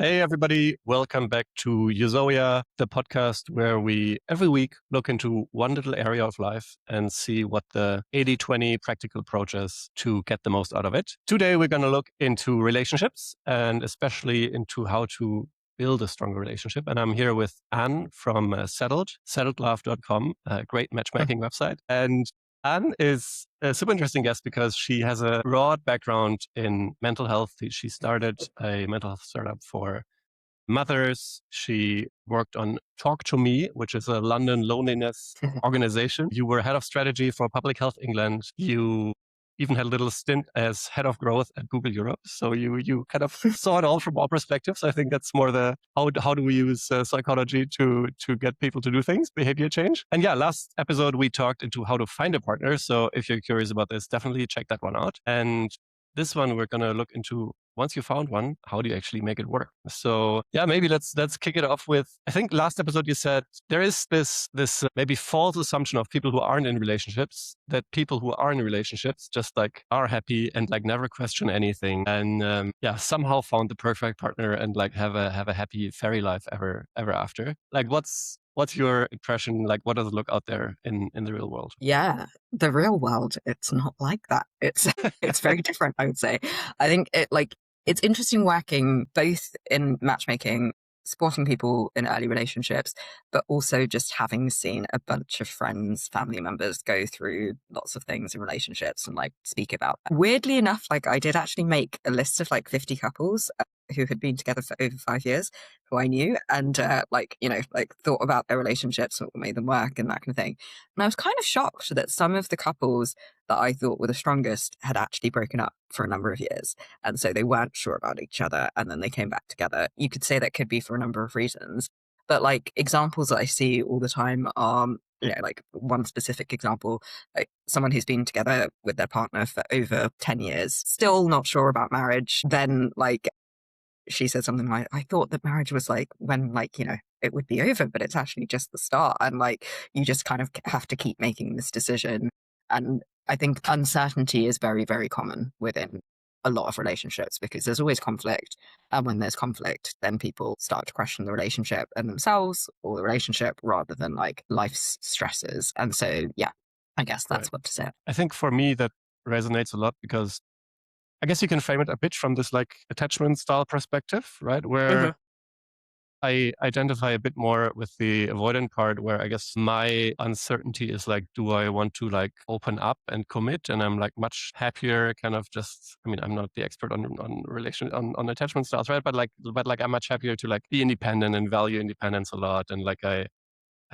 Hey, everybody. Welcome back to Euzoia, the podcast where we every week look into one little area of life and see what the 80-20 practical approach is to get the most out of it. Today, we're going to look into relationships and especially into how to build a stronger relationship. And I'm here with Anne from settledlove.com, a great matchmaking website. And Anne is a super interesting guest because she has a broad background in mental health. She started a mental health startup for mothers. She worked on Talk to Me, which is a London loneliness organization. You were head of strategy for Public Health England. You even had a little stint as head of growth at Google Europe. So you kind of saw it all from all perspectives. I think that's more the how do we use psychology to get people to do things, behavior change. And yeah, last episode we talked into how to find a partner. So if you're curious about this, definitely check that one out. And this one we're going to look into, once you found one, how do you actually make it work? So yeah, maybe let's kick it off with, I think last episode you said there is this maybe false assumption of people who aren't in relationships, that people who are in relationships just like are happy and like never question anything and somehow found the perfect partner and like have a happy fairy life ever after. Like what's your impression? Like, what does it look out there in the real world? Yeah, the real world, it's not like that. It's very different, I would say. I think it's interesting working both in matchmaking, supporting people in early relationships, but also just having seen a bunch of friends, family members go through lots of things in relationships and like speak about that. Weirdly enough, like I did actually make a list of like 50 couples who had been together for over 5 years, who I knew, and thought about their relationships, what made them work, and that kind of thing. And I was kind of shocked that some of the couples that I thought were the strongest had actually broken up for a number of years, and so they weren't sure about each other, and then they came back together. You could say that could be for a number of reasons, but like examples that I see all the time are. Like one specific example, like someone who's been together with their partner for over 10 years, still not sure about marriage. Then like she said something like, I thought that marriage was like when it would be over, but it's actually just the start. And like, you just kind of have to keep making this decision. And I think uncertainty is very, very common within a lot of relationships because there's always conflict. And when there's conflict, then people start to question the relationship and themselves or the relationship rather than like life's stresses. And so, yeah, I guess that's Right. what to say. I think for me that resonates a lot because I guess you can frame it a bit from this like attachment style perspective, right? Where I identify a bit more with the avoidant part where I guess my uncertainty is like, do I want to like open up and commit? And I'm like much happier kind of just, I mean, I'm not the expert on on attachment styles, right? But like I'm much happier to like be independent and value independence a lot. And like, I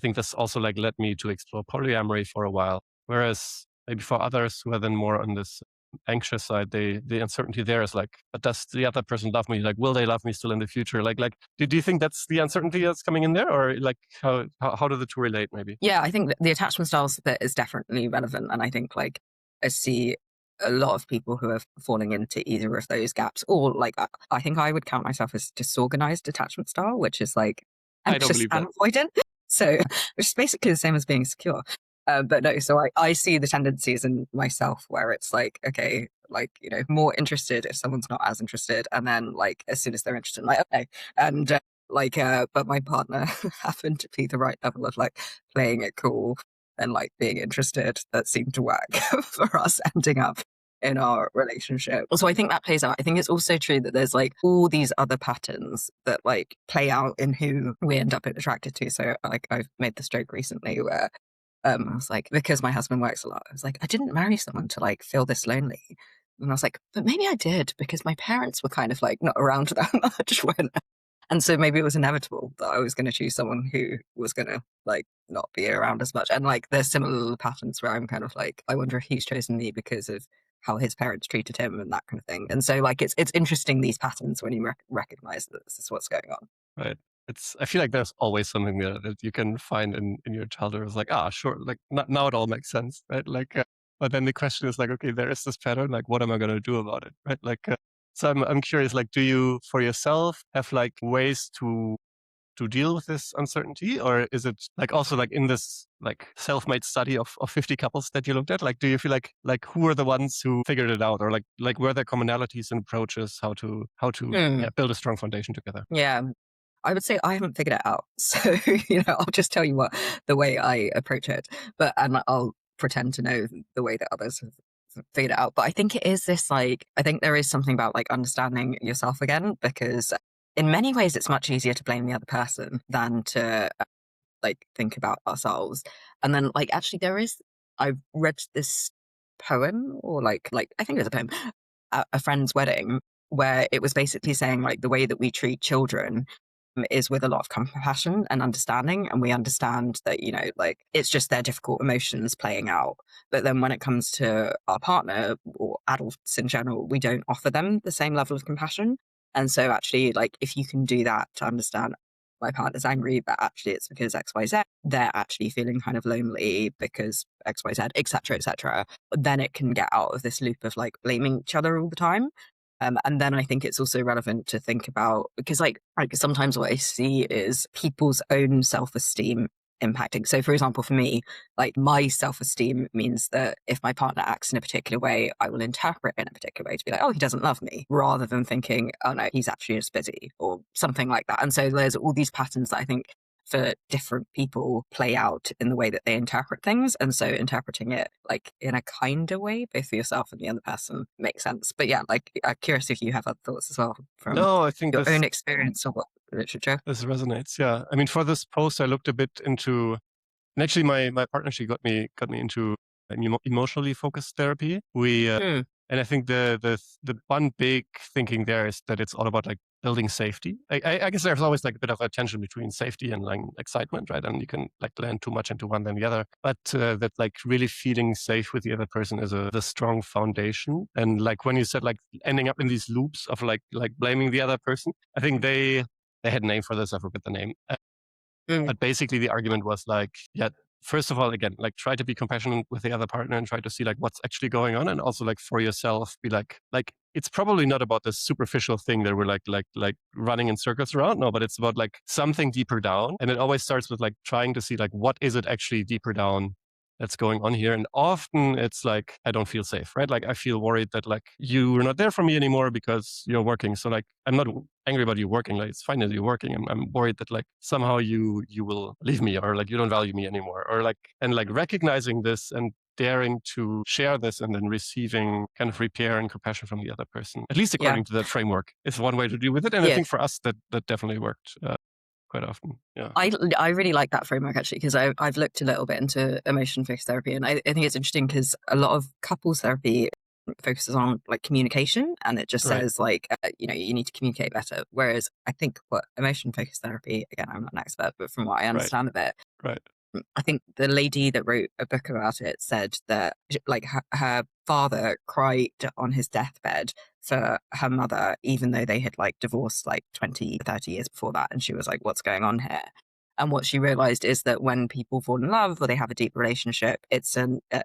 think this also like led me to explore polyamory for a while. Whereas maybe for others who are then more on this anxious side, the uncertainty there is like, but does the other person love me? Like, will they love me still in the future? Like, do you think that's the uncertainty that's coming in there, or like how do the two relate? Maybe. Yeah, I think that the attachment styles that is definitely relevant. And I think like I see a lot of people who are falling into either of those gaps, or like I think I would count myself as disorganized attachment style, which is like I don't anxious believe and that. avoidant. So, which is basically the same as being secure. But no, so I see the tendencies in myself where it's like, okay, like, more interested if someone's not as interested. And then like, as soon as they're interested, I'm like, okay. And but my partner happened to be the right level of like playing it cool and like being interested that seemed to work for us ending up in our relationship. So I think that plays out. I think it's also true that there's like all these other patterns that like play out in who we end up attracted to. So like I've made this joke recently where I was like, because my husband works a lot, I was like, I didn't marry someone to like feel this lonely. And I was like, but maybe I did because my parents were kind of like not around that much when and so maybe it was inevitable that I was going to choose someone who was going to like not be around as much. And like there's similar patterns where I'm kind of like, I wonder if he's chosen me because of how his parents treated him and that kind of thing. And so like it's interesting these patterns when you recognize that this is what's going on. Right. I feel like there's always something there that you can find in your childhood. It's like, sure. Like now it all makes sense, right? Like, but then the question is like, okay, there is this pattern. Like, what am I going to do about it? Right. Like, so I'm curious, like, do you for yourself have like ways to to deal with this uncertainty? Or is it like also like in this like self-made study of 50 couples that you looked at, like do you feel like who are the ones who figured it out, or like were there commonalities and approaches how to Mm, build a strong foundation together? yeah. I would say I haven't figured it out. So, I'll just tell you what the way I approach it, and I'll pretend to know the way that others have figured it out. But I think it is this like, I think there is something about like understanding yourself again, because in many ways it's much easier to blame the other person than to like think about ourselves. And then like actually I've read this poem, or like I think it was a poem at a friend's wedding, where it was basically saying like the way that we treat children is with a lot of compassion and understanding, and we understand that like it's just their difficult emotions playing out. But then when it comes to our partner or adults in general, we don't offer them the same level of compassion. And so actually, like, if you can do that to understand my partner's angry, but actually it's because XYZ, they're actually feeling kind of lonely because XYZ, etc., etc., then it can get out of this loop of like blaming each other all the time. And then I think it's also relevant to think about, because like sometimes what I see is people's own self-esteem impacting. So for example, for me, like my self-esteem means that if my partner acts in a particular way, I will interpret it in a particular way to be like, oh, he doesn't love me, rather than thinking, oh no, he's actually just busy or something like that. And so there's all these patterns that I think for different people play out in the way that they interpret things. And so interpreting it like in a kinder way, both for yourself and the other person, makes sense. But yeah, like I'm curious if you have other thoughts as well from No, I think your this own experience or what literature. this resonates. Yeah, I mean, for this post, I looked a bit into, and actually, my partner, she got me into emotionally focused therapy. Hmm. And I think the one big thinking there is that it's all about like building safety. I guess there's always like a bit of a tension between safety and like excitement, right? And you can like land too much into one than the other. But that like really feeling safe with the other person is the strong foundation. And like when you said like ending up in these loops of like blaming the other person, I think they had a name for this. I forget the name. Mm. But basically, the argument was like, yeah, first of all, again, like try to be compassionate with the other partner and try to see like what's actually going on, and also like for yourself, be like it's probably not about this superficial thing that we're like running in circles around. No, but it's about like something deeper down, and it always starts with like trying to see like what is it actually deeper down that's going on here. And often it's like I don't feel safe, right? Like I feel worried that like you're not there for me anymore because you're working. So like I'm not angry about you working. Like it's fine that you're working. I'm worried that like somehow you will leave me, or like you don't value me anymore, or like, and like recognizing this and daring to share this and then receiving kind of repair and compassion from the other person, at least Yeah. according to that framework, is one way to deal with it. And I Yeah. think for us that definitely worked quite often. Yeah. I really like that framework actually, because I've looked a little bit into emotion focused therapy, and I think it's interesting because a lot of couples therapy focuses on like communication, and it just Right. says like you need to communicate better. Whereas I think what emotion focused therapy, again, I'm not an expert, but from what I Right. understand of it, Right. I think the lady that wrote a book about it said that like her father cried on his deathbed for her mother, even though they had like divorced like 20, 30 years before that. And she was like, what's going on here? And what she realized is that when people fall in love or they have a deep relationship, it's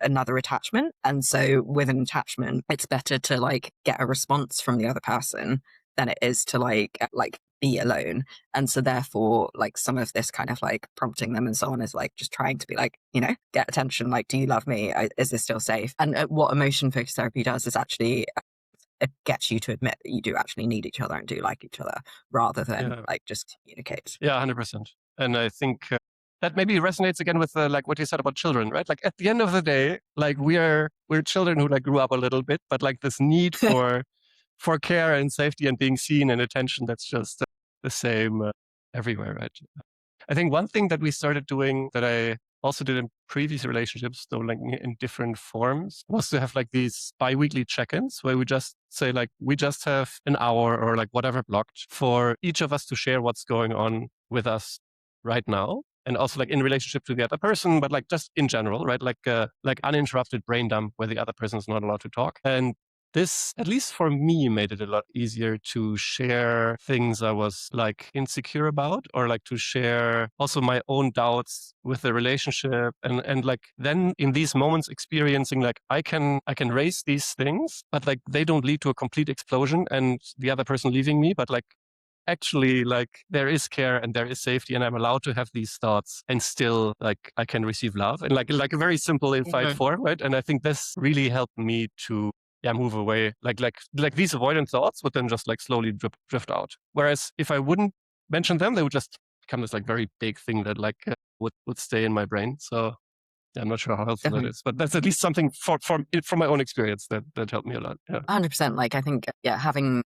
another attachment. And so with an attachment, it's better to like get a response from the other person than it is to like be alone. And so therefore, like some of this kind of like prompting them and so on is like just trying to be like, get attention. Like, do you love me? Is this still safe? And what emotion focused therapy does is actually it gets you to admit that you do actually need each other and do like each other, rather than Yeah. like just communicate. Yeah, 100%. And I think that maybe resonates again with like what you said about children, right? Like at the end of the day, like we're children who like grew up a little bit, but like this need for care and safety and being seen and attention, that's just the same everywhere, right? I think one thing that we started doing that I also did in previous relationships, though like in different forms, was to have like these bi-weekly check-ins where we just say like, we just have an hour or like whatever blocked for each of us to share what's going on with us right now. And also like in relationship to the other person, but like just in general, right? Like uninterrupted brain dump where the other person is not allowed to talk. And this, at least for me, made it a lot easier to share things I was like insecure about, or like to share also my own doubts with the relationship. And like then in these moments experiencing like I can raise these things, but like they don't lead to a complete explosion and the other person leaving me, but like actually like there is care and there is safety and I'm allowed to have these thoughts and still like I can receive love and like a very simple insight Mhm. for, right? And I think this really helped me to move away. Like these avoidant thoughts would then just like slowly drift out. Whereas if I wouldn't mention them, they would just become this like very big thing that like would stay in my brain. So yeah, I'm not sure how helpful that Definitely. is, but that's at least something from my own experience that helped me a lot. Yeah. 100%. Like, I think, yeah, having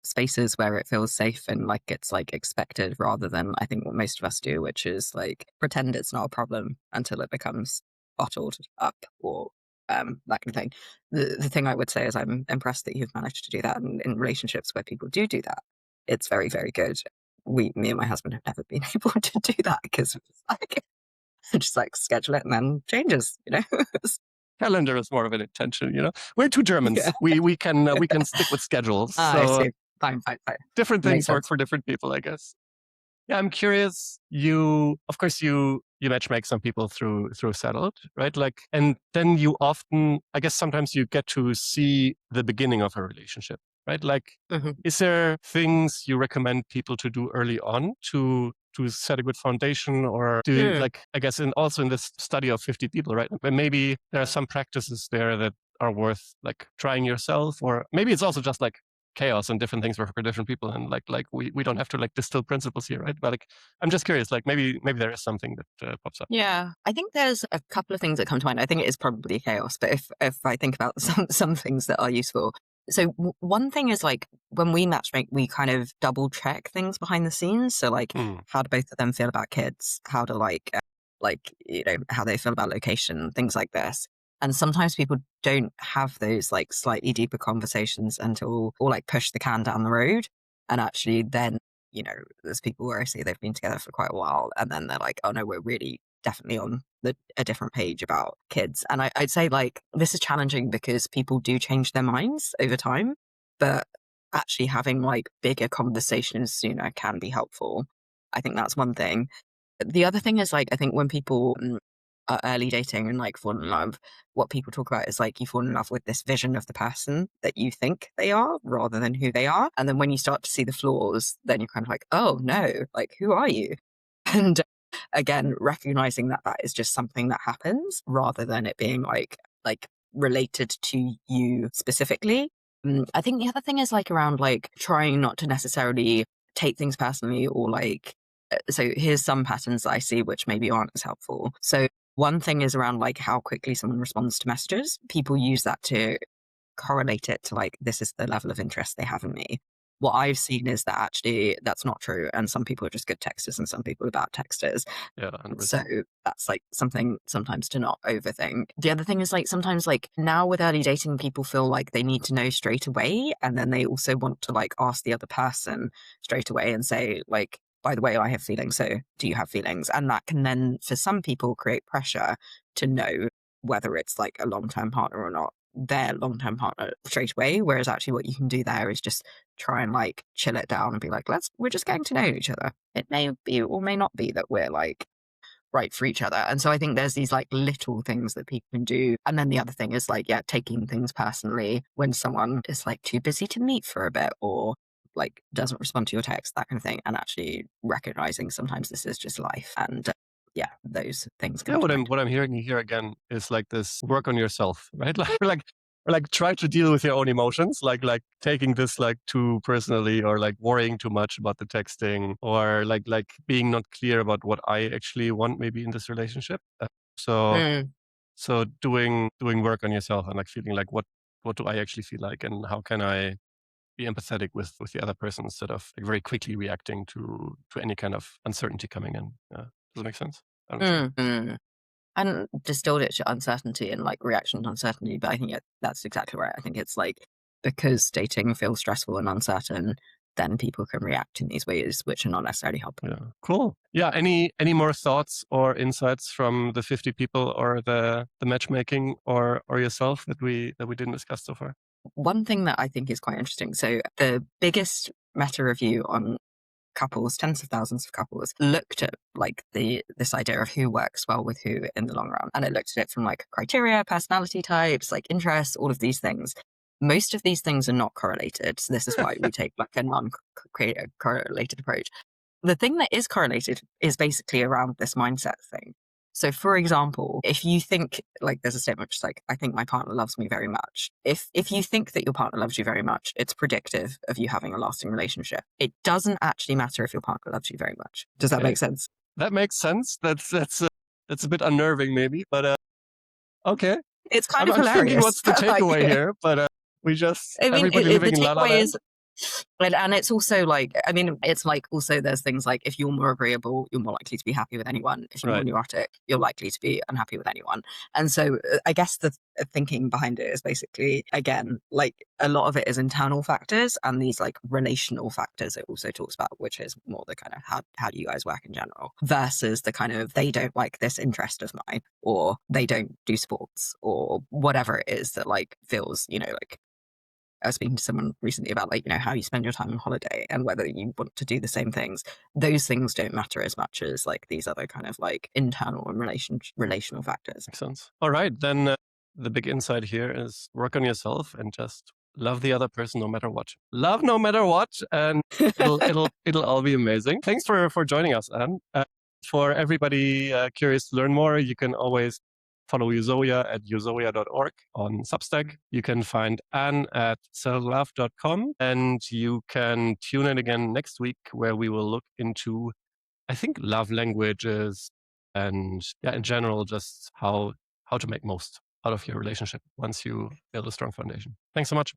spaces where it feels safe and like it's like expected rather than I think what most of us do, which is like pretend it's not a problem until it becomes bottled up or that kind of thing. The thing I would say is I'm impressed that you've managed to do that. And in relationships where people do that, it's very, very good. Me and my husband have never been able to do that because it's like, just like schedule it and then changes, you know? Calendar is more of an intention, you know. We're two Germans. Yeah. We can stick with schedules. Ah, I So see. Fine, fine, fine. different Makes things work sense. for different people, I guess. Yeah, I'm curious. Of course, you matchmake some people through Settled, right? Like, and then you often, I guess, sometimes you get to see the beginning of a relationship, right? Like, Mhm. is there things you recommend people to do early on to set a good foundation, or do Mm. like, I guess, also in this study of 50 people, right? But maybe there are some practices there that are worth like trying yourself, or maybe it's also just like chaos and different things work for different people and like we don't have to like distill principles here, right? But like I'm just curious, like maybe there is something that pops up. Yeah, I think there's a couple of things that come to mind. I think it is probably chaos, but if I think about some things that are useful. So one thing is like when we matchmake, we kind of double check things behind the scenes. So like, Hmm. how do both of them feel about kids? How do like you know how they feel about location, things like this. And sometimes people don't have those like slightly deeper conversations until or like push the can down the road, and actually then you know there's people where I see they've been together for quite a while, and then they're like, oh no, we're really definitely on a different page about kids. And I'd say like this is challenging because people do change their minds over time, but actually having like bigger conversations sooner can be helpful. I think that's one thing. The other thing is like I think when people are early dating and like fall in love, what people talk about is like you fall in love with this vision of the person that you think they are rather than who they are. And then when you start to see the flaws, then you're kind of like, oh no, like who are you? And again, recognizing that that is just something that happens rather than it being like related to you specifically. I think the other thing is like around like trying not to necessarily take things personally or like so here's some patterns that I see which maybe aren't as helpful. So one thing is around like how quickly someone responds to messages. People use that to correlate it to like this is the level of interest they have in me. What I've seen is that actually that's not true. And some people are just good texters and some people are bad texters. Yeah, So 100%. that's like something sometimes to not overthink. The other thing is like sometimes like now with early dating, people feel like they need to know straight away. And then they also want to like ask the other person straight away and say, like, by the way, I have feelings. So do you have feelings? And that can then, for some people, create pressure to know whether it's like a long term partner or not, their long term partner straight away. Whereas actually, what you can do there is just try and like chill it down and be like, we're just getting to know each other. It may be or may not be that we're like right for each other. And so I think there's these like little things that people can do. And then the other thing is like, yeah, taking things personally when someone is like too busy to meet for a bit or like doesn't respond to your text, that kind of thing. And actually recognizing sometimes this is just life. And yeah, those things Yeah, come to mind. what I'm hearing here again is like this work on yourself, right? Like try to deal with your own emotions, like taking this like too personally or like worrying too much about the texting or like being not clear about what I actually want maybe in this relationship. So Mm, so doing work on yourself and like feeling like what do I actually feel like and how can I be empathetic with the other person instead of like very quickly reacting to any kind of uncertainty coming in. Yeah. Does that make sense? I'm not sure. mm. And distilled it to uncertainty and like reaction to uncertainty. But I think that's exactly right. I think it's like because dating feels stressful and uncertain, then people can react in these ways which are not necessarily helpful. Yeah. Cool. Yeah. Any more thoughts or insights from the 50 people or the matchmaking or yourself that we didn't discuss so far? One thing that I think is quite interesting. So the biggest meta review on couples, tens of thousands of couples, looked at like this idea of who works well with who in the long run. And it looked at it from like criteria, personality types, like interests, all of these things. Most of these things are not correlated. So this is why we take like a non-correlated approach. The thing that is correlated is basically around this mindset thing. So for example, if you think, like there's a statement which is like, I think my partner loves me very much. If you think that your partner loves you very much, it's predictive of you having a lasting relationship. It doesn't actually matter if your partner loves you very much. Does that make sense? That makes sense. That's a bit unnerving maybe, but okay. It's kind of I'm hilarious. thinking what's the takeaway here, but everybody living in La La Land. And it's also like, I mean, it's like also there's things like if you're more agreeable, you're more likely to be happy with anyone. If you're more neurotic, you're likely to be unhappy with anyone. And so I guess the thinking behind it is basically, again, like a lot of it is internal factors and these like relational factors it also talks about, which is more the kind of how do you guys work in general versus the kind of they don't like this interest of mine or they don't do sports or whatever it is that like feels, like I was speaking to someone recently about like, how you spend your time on holiday and whether you want to do the same things. Those things don't matter as much as like these other kind of like internal and relational factors. Makes sense. All right. Then the big insight here is work on yourself and just love the other person no matter what. Love no matter what. And it'll all be amazing. Thanks for joining us, Anne. For everybody curious to learn more, you can always follow Euzoia at euzoia.org on Substack. You can find Anne at settlelove.com, and you can tune in again next week where we will look into, I think, love languages and in general, just how to make most out of your relationship once you build a strong foundation. Thanks so much.